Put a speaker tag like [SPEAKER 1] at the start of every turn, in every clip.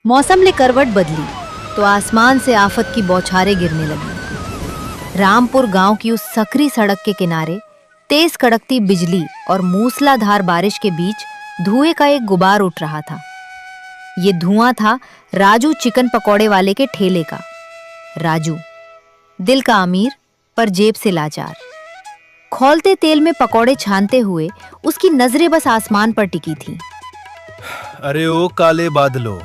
[SPEAKER 1] मौसम ने करवट बदली तो आसमान से आफत की बौछारें गिरने लगी। रामपुर गांव की उस सकरी सड़क के किनारे तेज कड़कती बिजली और मूसलाधार बारिश के बीच धुएं का एक गुबार उठ रहा था। ये धुआं था राजू चिकन पकौड़े वाले के ठेले का। राजू दिल का अमीर पर जेब से लाचार। खौलते तेल में पकौड़े छानते हुए उसकी नजरें बस आसमान पर टिकी थी।
[SPEAKER 2] अरे ओ काले बादलों,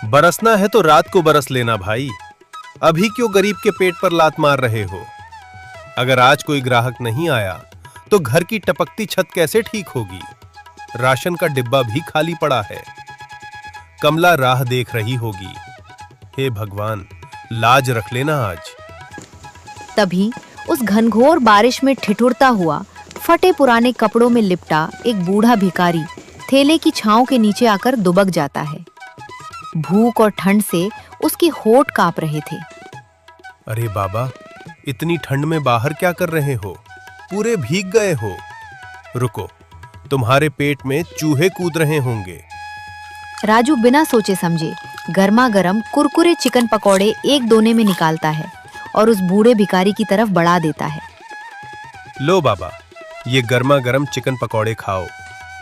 [SPEAKER 2] बरसना है तो रात को बरस लेना भाई। अभी क्यों गरीब के पेट पर लात मार रहे हो? अगर आज कोई ग्राहक नहीं आया तो घर की टपकती छत कैसे ठीक होगी? राशन का डिब्बा भी खाली पड़ा है। कमला राह देख रही होगी। हे भगवान, लाज रख लेना आज।
[SPEAKER 1] तभी उस घनघोर बारिश में ठिठुरता हुआ फटे पुराने कपड़ों में लिपटा एक बूढ़ा भिखारी थैले की छांव के नीचे आकर दुबक जाता है। भूख और ठंड से उसके होंठ कांप रहे थे।
[SPEAKER 2] अरे बाबा, इतनी ठंड में बाहर क्या कर रहे हो? पूरे भीग गए हो। रुको, तुम्हारे पेट में चूहे कूद रहे होंगे।
[SPEAKER 1] राजू बिना सोचे समझे गर्मा गर्म कुरकुरे चिकन पकौड़े एक दोने में निकालता है और उस बूढ़े भिखारी की तरफ बढ़ा देता है।
[SPEAKER 2] लो बाबा, ये गर्मा गर्म चिकन पकौड़े खाओ,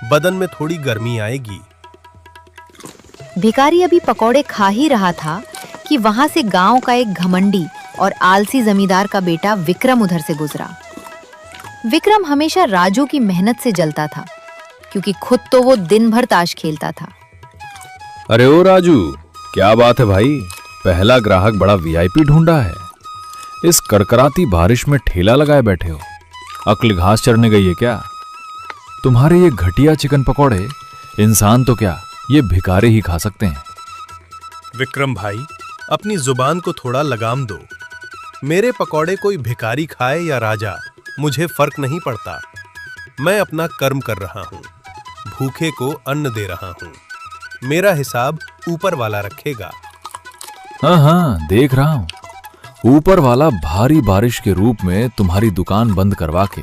[SPEAKER 2] बदन में थोड़ी गर्मी आएगी।
[SPEAKER 1] भिखारी अभी पकौड़े खा ही रहा था कि वहां से गांव का एक घमंडी और आलसी जमींदार का बेटा विक्रम उधर से गुजरा। विक्रम हमेशा राजू की मेहनत से जलता था, क्योंकि खुद तो वो दिन भर ताश खेलता था।
[SPEAKER 3] अरे ओ राजू, क्या बात है भाई? पहला ग्राहक बड़ा वीआईपी ढूंढा है। इस कड़कड़ाती बारिश में ठेला लगाए बैठे हो। अक्ल घास चरने गई है क्या? तुम्हारे ये घटिया चिकन पकौड़े इंसान तो क्या, ये भिखारी ही खा सकते हैं।
[SPEAKER 2] विक्रम भाई, अपनी जुबान को थोड़ा लगाम दो। मेरे पकौड़े कोई भिखारी खाए या राजा, मुझे फर्क नहीं पड़ता। मैं अपना कर्म कर रहा हूँ, भूखे को अन्न दे रहा हूँ। मेरा हिसाब ऊपर वाला रखेगा।
[SPEAKER 3] हाँ, देख रहा हूं। ऊपर वाला भारी बारिश के रूप में तुम्हारी दुकान बंद करवा के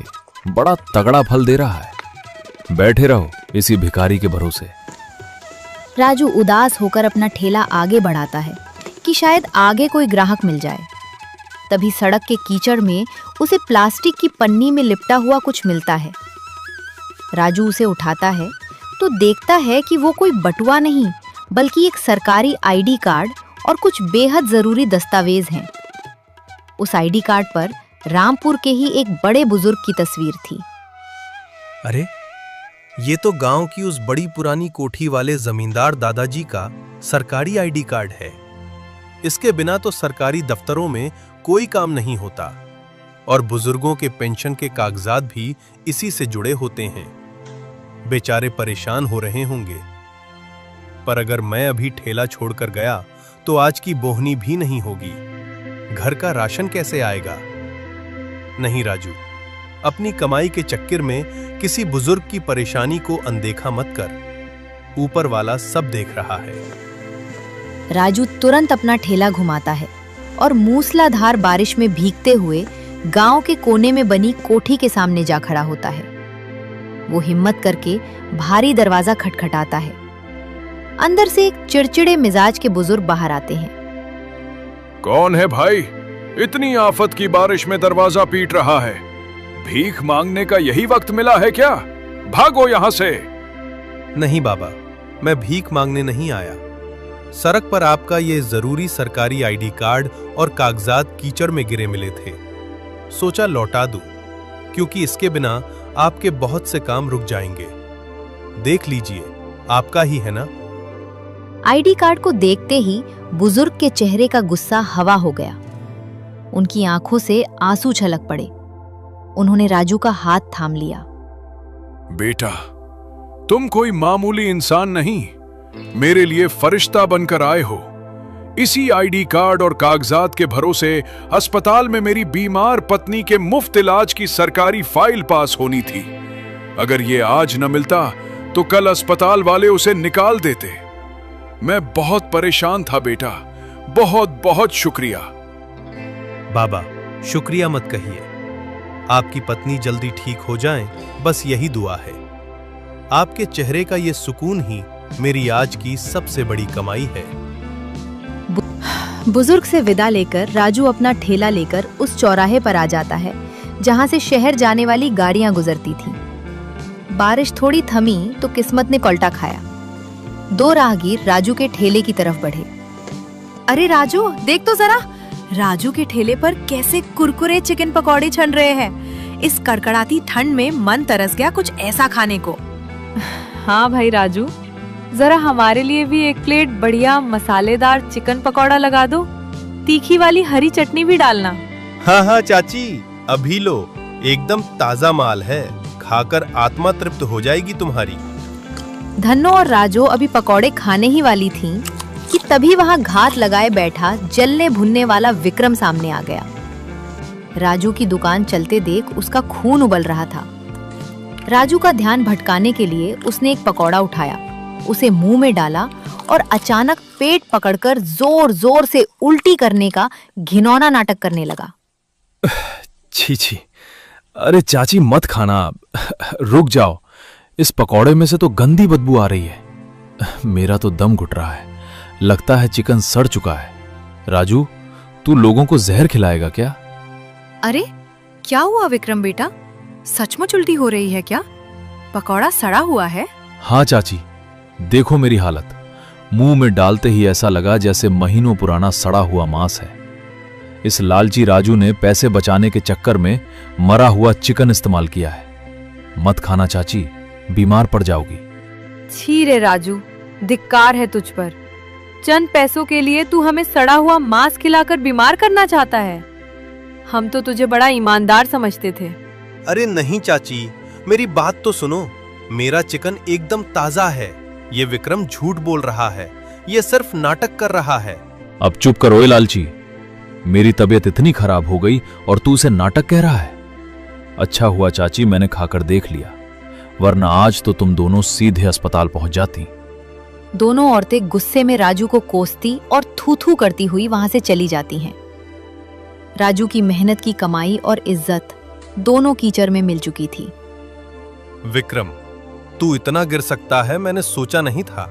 [SPEAKER 3] बड़ा तगड़ा फल दे रहा है। बैठे रहो इसी भिखारी के भरोसे।
[SPEAKER 1] राजू उदास होकर अपना ठेला आगे बढ़ाता है कि शायद आगे कोई ग्राहक मिल जाए। तभी सड़क के कीचड़ में उसे प्लास्टिक की पन्नी में लिपटा हुआ कुछ मिलता है। राजू उसे उठाता है तो देखता है कि वो कोई बटुआ नहीं, बल्कि एक सरकारी आईडी कार्ड और कुछ बेहद जरूरी दस्तावेज हैं। उस आईडी कार्ड पर रामपुर के ही एक बड़े बुजुर्ग की तस्वीर थी।
[SPEAKER 2] अरे, ये तो गांव की उस बड़ी पुरानी कोठी वाले जमींदार दादाजी का सरकारी आईडी कार्ड है। इसके बिना तो सरकारी दफ्तरों में कोई काम नहीं होता और बुजुर्गों के पेंशन के कागजात भी इसी से जुड़े होते हैं। बेचारे परेशान हो रहे होंगे। पर अगर मैं अभी ठेला छोड़कर गया तो आज की बोहनी भी नहीं होगी। घर का राशन कैसे आएगा? नहीं राजू, अपनी कमाई के चक्कर में किसी बुजुर्ग की परेशानी को अनदेखा मत कर। ऊपर वाला सब देख रहा है।
[SPEAKER 1] राजू तुरंत अपना ठेला घुमाता है और मूसलाधार बारिश में भीगते हुए गांव के कोने में बनी कोठी के सामने जा खड़ा होता है। वो हिम्मत करके भारी दरवाजा खटखटाता है। अंदर से एक चिड़चिड़े मिजाज के बुजुर्ग बाहर आते हैं।
[SPEAKER 4] कौन है भाई? इतनी आफत की बारिश में दरवाजा पीट रहा है। भीख मांगने का यही वक्त मिला है क्या? भागो यहां से।
[SPEAKER 2] नहीं बाबा, मैं भीख मांगने नहीं आया। सड़क पर आपका ये जरूरी सरकारी आईडी कार्ड और कागजात कीचड़ में गिरे मिले थे। सोचा लौटा दूं, क्योंकि इसके बिना आपके बहुत से काम रुक जाएंगे। देख लीजिए, आपका ही है ना?
[SPEAKER 1] आईडी कार्ड को देखते ही बुजुर्ग के चेहरे का गुस्सा हवा हो गया। उनकी आंखों से आंसू छलक पड़े। उन्होंने राजू का हाथ थाम लिया।
[SPEAKER 4] बेटा, तुम कोई मामूली इंसान नहीं, मेरे लिए फरिश्ता बनकर आए हो। इसी आईडी कार्ड और कागजात के भरोसे अस्पताल में मेरी बीमार पत्नी के मुफ्त इलाज की सरकारी फाइल पास होनी थी। अगर ये आज न मिलता तो कल अस्पताल वाले उसे निकाल देते। मैं बहुत परेशान था बेटा, बहुत बहुत शुक्रिया।
[SPEAKER 2] बाबा, शुक्रिया मत कहिए। आपकी पत्नी जल्दी ठीक हो जाएं, बस यही दुआ है। आपके चेहरे का ये सुकून ही मेरी आज की सबसे बड़ी कमाई है।
[SPEAKER 1] बुजुर्ग से विदा लेकर राजू अपना ठेला लेकर उस चौराहे पर आ जाता है जहां से शहर जाने वाली गाड़ियां गुजरती थीं। बारिश थोड़ी थमी तो किस्मत ने पलटा खाया। दो राहगीर राजू के ठेले की तरफ बढ़े। अरे राजू, देख तो जरा, राजू के ठेले पर कैसे कुरकुरे चिकन पकौड़े छन रहे हैं। इस कड़कड़ाती ठंड में मन तरस गया कुछ ऐसा खाने को।
[SPEAKER 5] हाँ भाई राजू, जरा हमारे लिए भी एक प्लेट बढ़िया मसालेदार चिकन पकौड़ा लगा दो, तीखी वाली हरी चटनी भी डालना।
[SPEAKER 2] हाँ हाँ चाची, अभी लो, एकदम ताजा माल है, खाकर आत्मा तृप्त हो जाएगी तुम्हारी।
[SPEAKER 1] धन्नो और राजू अभी पकौड़े खाने ही वाली थीं कि तभी वहां घात लगाए बैठा जलने भुनने वाला विक्रम सामने आ गया। राजू की दुकान चलते देख उसका खून उबल रहा था। राजू का ध्यान भटकाने के लिए उसने एक पकौड़ा उठाया, उसे मुंह में डाला और अचानक पेट पकड़कर जोर जोर से उल्टी करने का घिनौना नाटक करने लगा।
[SPEAKER 3] छी छी, अरे चाची मत खाना, रुक जाओ, इस पकौड़े में से तो गंदी बदबू आ रही है। मेरा तो दम घुट रहा है, लगता है चिकन सड़ चुका है। राजू, तू लोगों को जहर खिलाएगा क्या?
[SPEAKER 5] अरे क्या हुआ विक्रम बेटा, सचमुच उल्टी हो रही है क्या? पकौड़ा सड़ा हुआ है?
[SPEAKER 3] हाँ चाची, देखो मेरी हालत, मुंह में डालते ही ऐसा लगा जैसे महीनों पुराना सड़ा हुआ मांस है। इस लालची राजू ने पैसे बचाने के चक्कर में मरा हुआ चिकन इस्तेमाल किया है। मत खाना चाची, बीमार पड़ जाओगी।
[SPEAKER 5] छी रे राजू, धिक्कार है तुझ पर। चंद पैसों के लिए तू हमें सड़ा हुआ मांस खिलाकर बीमार करना चाहता है। हम तो तुझे बड़ा ईमानदार समझते थे।
[SPEAKER 2] अरे नहीं चाची, मेरी बात तो सुनो, मेरा चिकन एकदम ताजा है। ये विक्रम झूठ बोल रहा है, ये सिर्फ नाटक कर रहा है।
[SPEAKER 3] अब चुप करो ए लालची, मेरी तबीयत इतनी खराब हो गई और तू उसे नाटक कह रहा है। अच्छा हुआ चाची मैंने खाकर देख लिया, वरना आज तो तुम दोनों सीधे अस्पताल पहुंच जाती।
[SPEAKER 1] दोनों औरतें गुस्से में राजू को कोसती और थू थू करती हुई वहां से चली जाती हैं। राजू की मेहनत की कमाई और इज्जत दोनों कीचड़ में मिल चुकी थी।
[SPEAKER 2] विक्रम, तू इतना गिर सकता है मैंने सोचा नहीं था।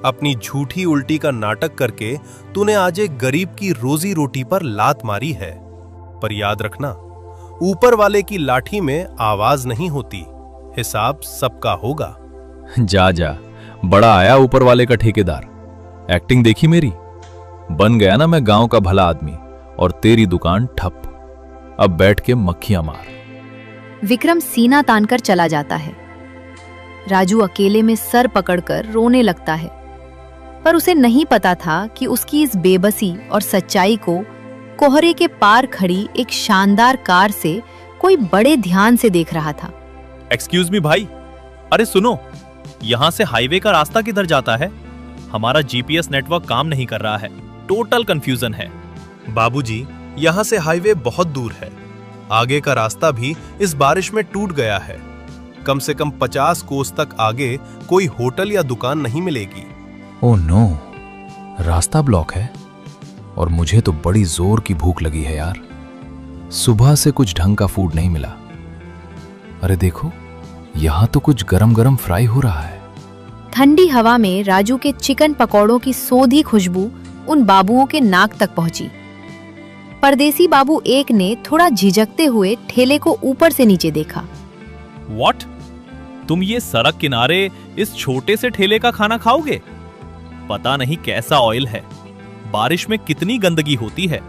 [SPEAKER 2] अपनी झूठी उल्टी का नाटक करके तूने आज एक गरीब की रोजी रोटी पर लात मारी है। पर याद रखना, ऊपर वाले की लाठी में आवाज नहीं होती, हिसाब सबका होगा।
[SPEAKER 3] जा जा, बड़ा आया ऊपर वाले का ठेकेदार। एक्टिंग देखी मेरी? बन गया ना मैं गांव का भला आदमी, और तेरी दुकान ठप। अब बैठ के मक्खियां मार।
[SPEAKER 1] विक्रम सीना तानकर चला जाता है। राजू अकेले में सर पकड़कर रोने लगता है, पर उसे नहीं पता था कि उसकी इस बेबसी और सच्चाई को कोहरे के पार खड़ी एक शानदार कार से कोई बड़े ध्यान से देख रहा था।
[SPEAKER 6] एक्सक्यूज मी भाई, अरे सुनो, यहाँ से हाईवे का रास्ता किधर जाता है? हमारा जीपीएस नेटवर्क काम नहीं कर रहा है, टोटल कंफ्यूजन है।
[SPEAKER 2] बाबूजी, यहाँ से हाईवे बहुत दूर है। आगे का रास्ता भी इस बारिश में टूट गया है। कम से कम 50 कोस तक आगे कोई होटल या दुकान नहीं मिलेगी।
[SPEAKER 3] ओह नो, रास्ता ब्लॉक है और मुझे तो बड़ी जोर की भूख लगी है यार। सुबह से कुछ ढंग का फूड नहीं मिला। अरे देखो, यहां तो कुछ गरम गरम फ्राई हो रहा है।
[SPEAKER 1] ठंडी हवा में राजू के चिकन पकौड़ों की सोंधी खुशबू उन बाबुओं के नाक तक पहुंची। परदेसी बाबू एक ने थोड़ा झिझकते हुए ठेले को ऊपर से नीचे देखा।
[SPEAKER 6] व्हाट? तुम ये सड़क किनारे इस छोटे से ठेले का खाना खाओगे? पता नहीं कैसा ऑयल है, बारिश में कितनी गंदगी होती है,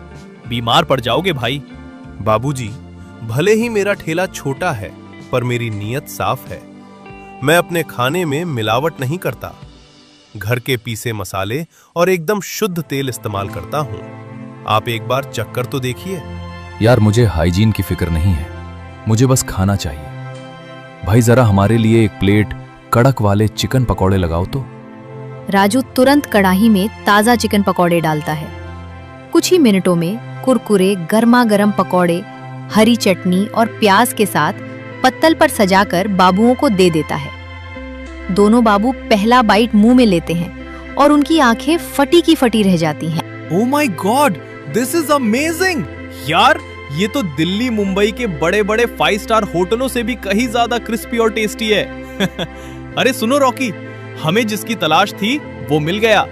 [SPEAKER 6] बीमार पड़ जाओगे भाई।
[SPEAKER 2] बाबूजी, भले ही मेरा ठेला छोटा है, पर मेरी नीयत साफ है। मैं अपने खाने में मिलावट नहीं करता। घर के पीसे मसाले और एकदम शुद्ध तेल इस्तेमाल करता हूँ। आप एक बार चक्कर तो देखिए।
[SPEAKER 3] यार मुझे हाइजीन की फिक्र नहीं है, मुझे बस खाना चाहिए। भाई जरा हमारे लिए एक प्लेट कड़क वाले चिकन पकौड़े लगाओ तो।
[SPEAKER 1] राजू तुरंत कढ़ाई में ताजा चिकन पकौड़े डालता है। कुछ ही मिनटों में कुरकुरे गर्मा गर्म पकौड़े हरी चटनी और प्याज के साथ पत्तल पर सजाकर बाबुओं को दे देता है। दोनों बाबू पहला बाइट मुंह में लेते हैं और उनकी आंखें फटी की फटी रह जाती हैं।
[SPEAKER 6] Oh my God, this is amazing! यार, ये तो दिल्ली मुंबई के बड़े बड़े 5 स्टार होटलों से भी कहीं ज्यादा क्रिस्पी और टेस्टी है। अरे सुनो रॉकी, हमें जिसकी तलाश थी वो मिल गया।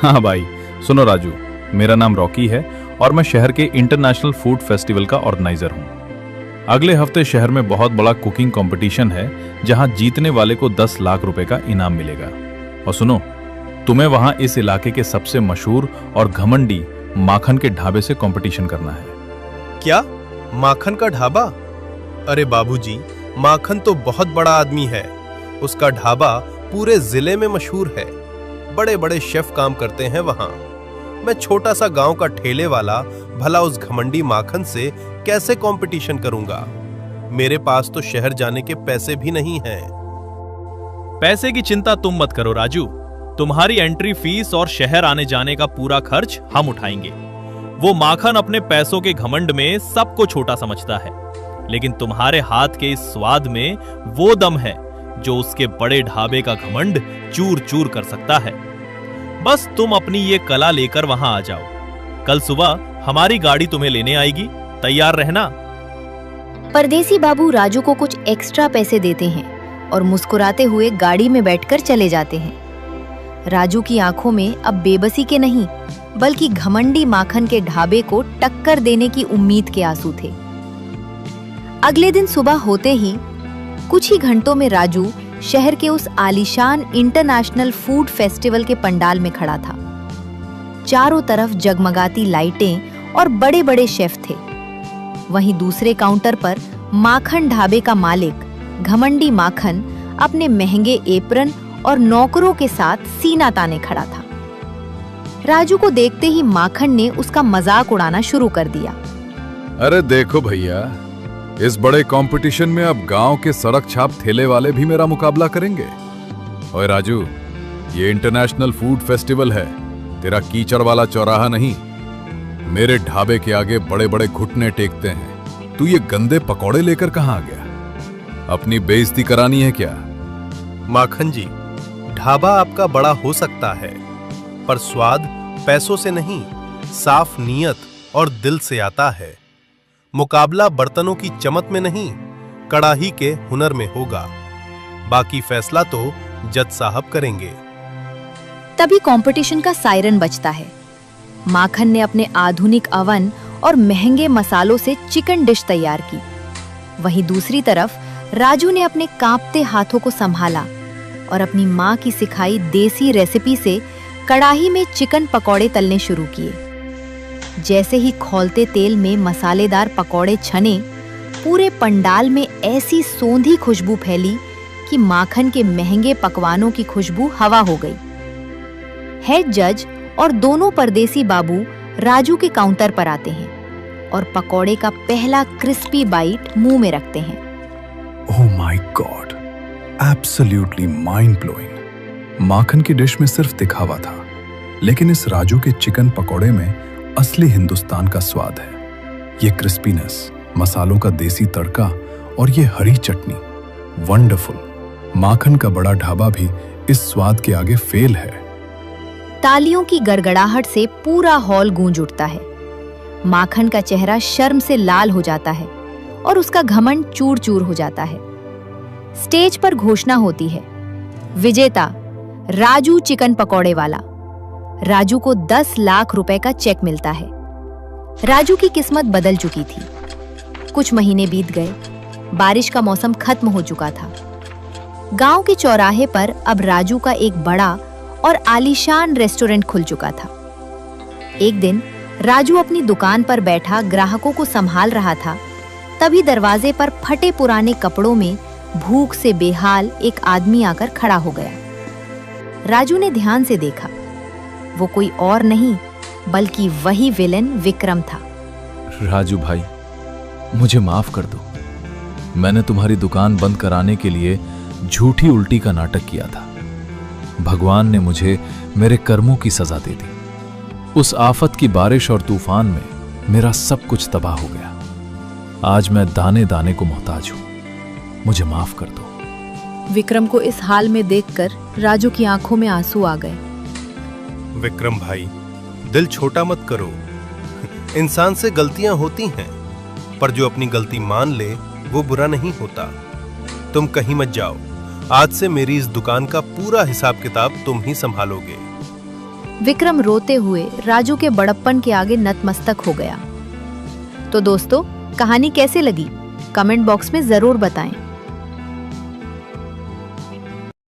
[SPEAKER 3] हाँ भाई, सुनो राजू, मेरा नाम रॉकी है और मैं शहर के इंटरनेशनल फूड फेस्टिवल का ऑर्गेनाइजर हूँ। अगले हफ्ते शहर में बहुत बड़ा कुकिंग कंपटीशन है जहां जीतने वाले को 10 लाख रुपए का इनाम मिलेगा। और सुनो, तुम्हें वहां इस इलाके के सबसे मशहूर और घमंडी माखन के ढाबे से कंपटीशन करना है।
[SPEAKER 2] क्या माखन का ढाबा? अरे बाबूजी, माखन तो बहुत बड़ा आदमी है। उसका ढाबा पूरे जिले में मशहूर है। बड़े बड़े शेफ काम करते हैं वहां। मैं छोटा सा गांव का ठेले वाला भला उस घमंडी माखन से कैसे कंपटीशन करूंगा? मेरे पास तो शहर जाने के पैसे भी नहीं हैं।
[SPEAKER 6] पैसे की चिंता तुम मत करो राजू, तुम्हारी एंट्री फीस और शहर आने जाने का पूरा खर्च हम उठाएंगे। वो माखन अपने पैसों के घमंड में सबको छोटा समझता है, लेकिन तुम्हारे हाथ के इस स्वाद में वो दम है जो उसके बड़े ढाबे का घमंड चूर चूर कर सकता है। बस तुम अपनी ये कला लेकर वहां आ जाओ। कल सुबह हमारी गाड़ी तुम्हें लेने आएगी, तैयार रहना।
[SPEAKER 1] परदेसी बाबू राजू को कुछ एक्स्ट्रा पैसे देते हैं और मुस्कुराते हुए गाड़ी में बैठकर चले जाते हैं। राजू की आंखों में अब बेबसी के नहीं बल्कि घमंडी माखन के ढाबे को टक्कर देने की उम्मीद के आंसू थे। अगले दिन सुबह होते ही कुछ ही घंटों में राजू शहर के उस आलीशान इंटरनेशनल फूड फेस्टिवल के पंडाल में खड़ा था। चारों तरफ जगमगाती लाइटें और बड़े बड़े शेफ थे। वहीं दूसरे काउंटर पर माखन ढाबे का मालिक घमंडी माखन अपने महंगे एप्रन और नौकरों के साथ सीना ताने खड़ा था। राजू को देखते ही माखन ने उसका मजाक उड़ाना शुरू कर दिया।
[SPEAKER 4] अरे देखो भैया, इस बड़े कंपटीशन में अब गांव के सड़क छाप ठेले वाले भी मेरा मुकाबला करेंगे। ओए राजू, ये इंटरनेशनल फूड फेस्टिवल है, तेरा कीचड़ वाला चौराहा नहीं। मेरे ढाबे के आगे बड़े बड़े घुटने टेकते हैं, तू ये गंदे पकौड़े लेकर कहां आ गया? अपनी बेइज्जती करानी है क्या?
[SPEAKER 2] माखन जी, ढाबा आपका बड़ा हो सकता है, पर स्वाद पैसों से नहीं, साफ नीयत और दिल से आता है। मुकाबला बर्तनों की चमक में नहीं, कड़ाही के हुनर में होगा। बाकी फैसला तो जज साहब करेंगे।
[SPEAKER 1] तभी कंपटीशन का सायरन बजता है। माखन ने अपने आधुनिक अवन और महंगे मसालों से चिकन डिश तैयार की। वहीं दूसरी तरफ राजू ने अपने कांपते हाथों को संभाला और अपनी माँ की सिखाई देसी रेसिपी से कड़ाही में चिकन पकौड़े तलने शुरू किए। जैसे ही खौलते तेल में मसालेदार पकौड़े छने, पूरे पंडाल में ऐसी सोंधी खुशबू फैली कि माखन के महंगे पकवानों की खुशबू हवा हो गई। हेड जज और दोनों परदेसी बाबू राजू के काउंटर पर आते हैं और पकौड़े का पहला क्रिस्पी बाइट मुंह में रखते हैं।
[SPEAKER 7] Oh my God, absolutely mind blowing. माखन की डिश में सिर्फ दिखावा था, लेकिन इस राजू के चिकन पकौड़े में असली हिंदुस्तान का स्वाद है। ये क्रिस्पीनेस, मसालों का देसी तड़का और ये हरी चटनी, वंडरफुल। माखन का बड़ा ढाबा भी इस स्वाद के आगे फेल है।
[SPEAKER 1] तालियों की गड़गड़ाहट से पूरा हॉल गूंज उठता है। माखन का चेहरा शर्म से लाल हो जाता है और उसका घमंड चूर चूर हो जाता है। स्टेज पर घोषणा होती है, विजेता राजू चिकन पकौड़े वाला। राजू को 10 लाख रुपए का चेक मिलता है। राजू की किस्मत बदल चुकी थी। कुछ महीने बीत गए, बारिश का मौसम खत्म हो चुका था। गांव के चौराहे पर अब राजू का एक बड़ा और आलीशान रेस्टोरेंट खुल चुका था। एक दिन राजू अपनी दुकान पर बैठा ग्राहकों को संभाल रहा था, तभी दरवाजे पर फटे पुराने कपड़ों में भूख से बेहाल एक आदमी आकर खड़ा हो गया। राजू ने ध्यान से देखा, वो कोई और नहीं बल्कि वही विलेन विक्रम था।
[SPEAKER 3] राजू भाई, मुझे माफ कर दो। मैंने तुम्हारी दुकान बंद कराने के लिए झूठी उल्टी का नाटक किया था। भगवान ने मुझे मेरे कर्मों की सजा दे दी। उस आफत की बारिश और तूफान में मेरा सब कुछ तबाह हो गया। आज मैं दाने दाने को मोहताज हूं, मुझे माफ कर दो।
[SPEAKER 5] विक्रम को इस हाल में देखकर राजू की आंखों में आंसू आ गए।
[SPEAKER 2] विक्रम भाई, दिल छोटा मत करो। इंसान से गलतियां होती हैं, पर जो अपनी गलती मान ले वो बुरा नहीं होता। तुम कहीं मत जाओ। आज से मेरी इस दुकान का पूरा हिसाब किताब तुम ही संभालोगे।
[SPEAKER 1] विक्रम रोते हुए राजू के बड़प्पन के आगे नतमस्तक हो गया। तो दोस्तों, कहानी कैसे लगी? कमेंट बॉक्स में जरूर बताएं।